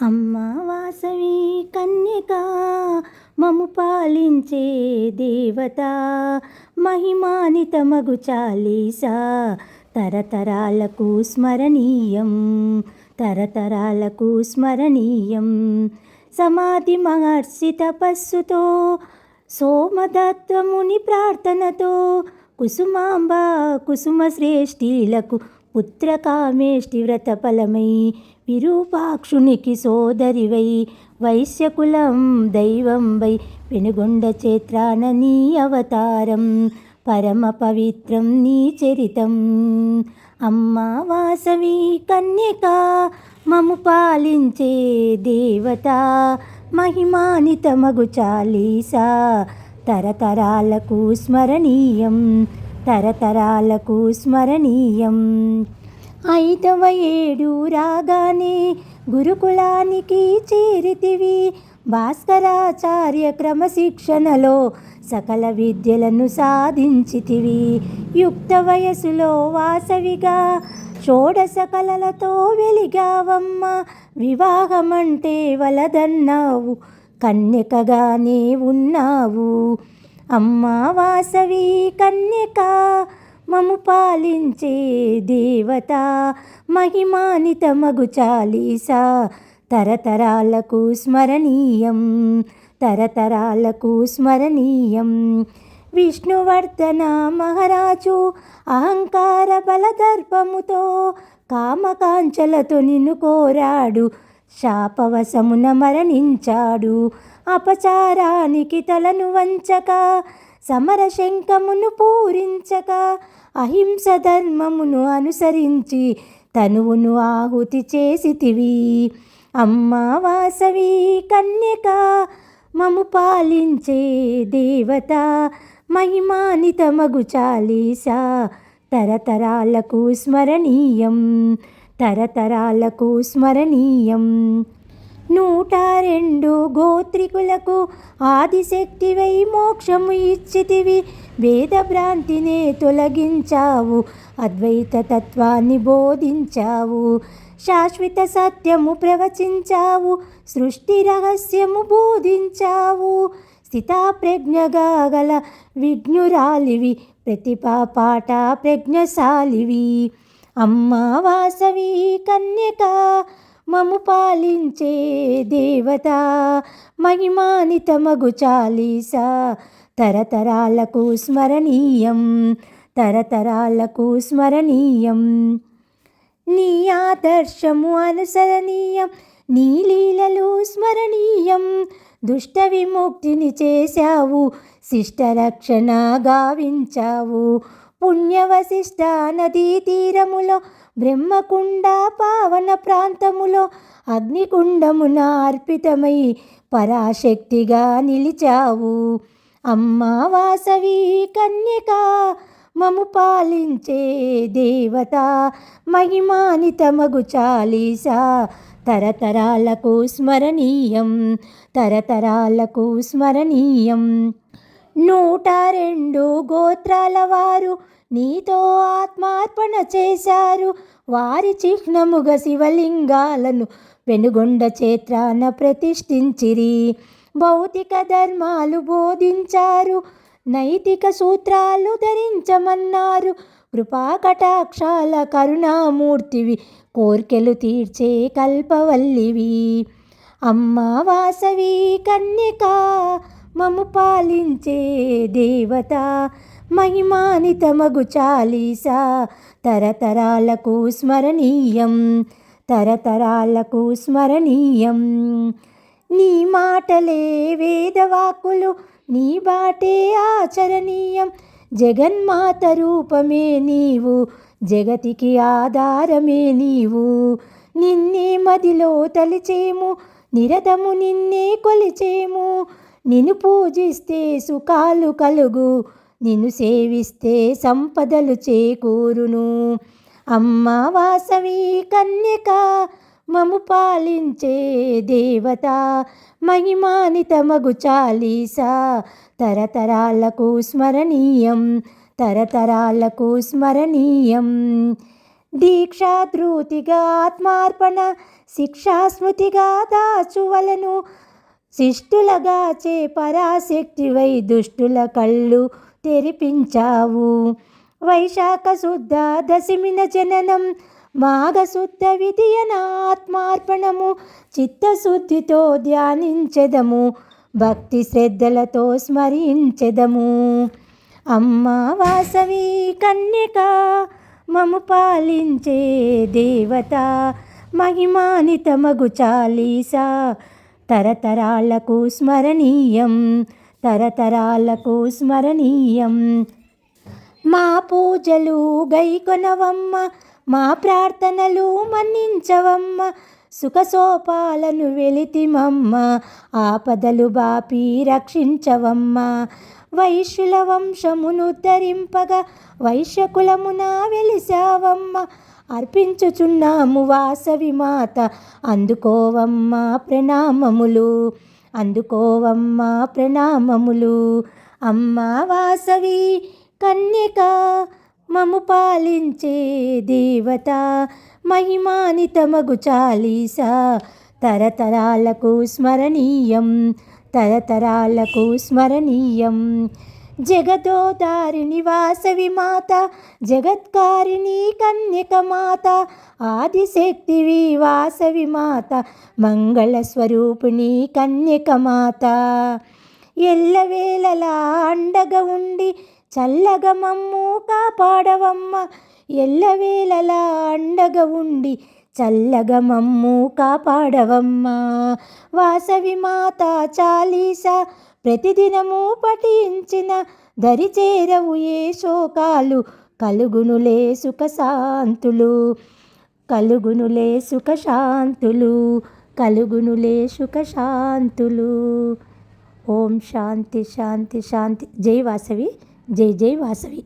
అమ్మ వాసవి కన్యక మము పాలించే దేవత మహిమానితమగు చాలీసా తరతరాలకు స్మరణీయం తరతరాలకు స్మరణీయం. సమాధి మహర్షి తపస్సుతో సోమదత్తముని ప్రార్థనతో కుసుమాంబ కుసుమ శ్రేష్ఠీలకు పుత్రకామేష్టి వ్రత ఫలమై విరూపాక్షునికి సోదరివై వైశ్యకులం దైవంవై పెనుగొండ చేత్రాన నీ అవతారం పరమ పవిత్రం నీ చరితం. అమ్మ వాసవి కన్యక మము పాలించే దేవత మహిమానితమగు చాలీసా తరతరాలకు స్మరణీయం తరతరాలకు స్మరణీయం. 5వ ఏడు రాగానే గురుకులానికి చేరితివి. భాస్కరాచార్య క్రమశిక్షణలో సకల విద్యలను సాధించితివి. యుక్త వయసులో వాసవిగా షోడశ కళలతో వెలిగావమ్మ. వివాహమంటే వలదన్నావు, కన్యకగానే ఉన్నావు. అమ్మ వాసవి కన్యక మము పాలించే దేవత మహిమానితమగు చాలీసా తరతరాలకు స్మరణీయం తరతరాలకు స్మరణీయం. విష్ణువర్ధన మహారాజు అహంకార బలదర్పముతో కామకాంచలతో నిన్ను కోరాడు, శాపవశమున మరణించాడు. అపచారానికి తలను వంచక సమరశంఖమును పూరించక అహింస ధర్మమును అనుసరించి తనువును ఆహుతి చేసితివి. అమ్మ వాసవి కన్యక మము పాలించే దేవత మహిమానితమగు చాలీసా తరతరాలకు స్మరణీయం తరతరాలకు స్మరణీయం. 102 గోత్రికులకు ఆదిశక్తివై మోక్షము ఇచ్చితివి. వేదభ్రాంతినే తొలగించావు, అద్వైత తత్వాన్ని బోధించావు. శాశ్వత సత్యము ప్రవచించావు, సృష్టి రహస్యము బోధించావు. స్థితాప్రజ్ఞగా గల విజ్ఞురాలివి, ప్రతిభా పాట ప్రజ్ఞశాలివి. అమ్మ వాసవి కన్యక మము పాలించే దేవత మహిమానితమగు చాలీసా తరతరాలకు స్మరణీయం తరతరాలకు స్మరణీయం. నీ ఆదర్శము అనుసరణీయం, నీ లీలలు స్మరణీయం. దుష్ట విముక్తిని చేశావు, శిష్టరక్షణ గావించావు. పుణ్యవశిష్ట నదీ తీరములో బ్రహ్మకుండ పావన ప్రాంతములో అగ్నికుండమున అర్పితమై పరాశక్తిగా నిలిచావు. అమ్మ వాసవి కన్యక మము పాలించే దేవత మహిమానితమగు చాలీసా తరతరాలకు స్మరణీయం తరతరాలకు స్మరణీయం. 102 గోత్రాల వారు నీతో ఆత్మార్పణ చేశారు. వారి చిహ్నముగా శివలింగాలను పెనుగొండ క్షేత్రాన ప్రతిష్ఠించిరి. భౌతిక ధర్మాలు బోధించారు, నైతిక సూత్రాలు ధరించమన్నారు. కృపాకటాక్షాల కరుణామూర్తివి, కోర్కెలు తీర్చే కల్పవల్లివి. అమ్మ వాసవి కన్యక మము పాలించే దేవత మహిమానితమగు చాలీసా తరతరాలకు స్మరణీయం తరతరాలకు స్మరణీయం. నీ మాటలే వేదవాక్కులు, నీ బాటే ఆచరణీయం. జగన్మాత రూపమే నీవు, జగతికి ఆధారమే నీవు. నిన్నే మదిలో తలిచేము, నిరతము నిన్నే కొలిచేము. నిన్ను పూజిస్తే సుఖాలు కలుగు, నిన్ను సేవిస్తే సంపదలు చేకూరును. అమ్మ వాసవి కన్యక మము పాలించే దేవత మహిమానితమగు చాలీసా తరతరాలకు స్మరణీయం తరతరాలకు స్మరణీయం. దీక్షా ధృతిగా ఆత్మార్పణ శిక్షా స్మృతిగా దాచువలను శిష్టులగాచే పరాశక్తివై దుష్టుల కళ్ళు తెరిపించావు. వైశాఖ శుద్ధ దశమిన జననం మాఘశుద్ధ విధియన ఆత్మార్పణము చిత్తశుద్ధితో ధ్యానించెదము భక్తి శ్రద్ధలతో స్మరించెదము. అమ్మ వాసవి కన్యక మము పాలించే దేవత మహిమానితమగు చాలీసా తరతరాలకు స్మరణీయం తరతరాలకు స్మరణీయం. మా పూజలు గైకొనవమ్మ మా ప్రార్థనలు మన్నించవమ్మ సుఖసోపాలను వెలితిమమ్మ ఆపదలు బాపి రక్షించవమ్మ. వైశ్యుల వంశమును ధరింపగా వైశ్యకులమున వెలిసావమ్మ అర్పించుచున్నాము వాసవి మాత అందుకోవమ్మ ప్రణామములు అందుకోవమ్మ ప్రణామములు. అమ్మ వాసవి కన్యక మము పాలించే దేవత మహిమానితమగు చాలీసా తరతరాలకు స్మరణీయం తరతరాలకు స్మరణీయం. జగదోదారిణి వాసవి మాత జగత్కారిణి కన్యక మాత ఆదిశక్తివి వాసవి మాత మంగళస్వరూపిణి కన్యక మాత. ఎల్లవేళలా అండగా ఉండి చల్లగా మమ్ము కాపాడవమ్మ ఎల్లవేళలా అండగా ఉండి చల్లగా మమ్ము కాపాడవమ్మ. వాసవి మాత చాలీసా ప్రతిదినము పఠించిన దరిచేరవు ఏ శోకాలు కలుగునులే సుఖశాంతులు కలుగునులే సుఖశాంతులు కలుగునులే సుఖశాంతులు. ఓం శాంతి శాంతి శాంతి. జై వాసవి జై జై వాసవి.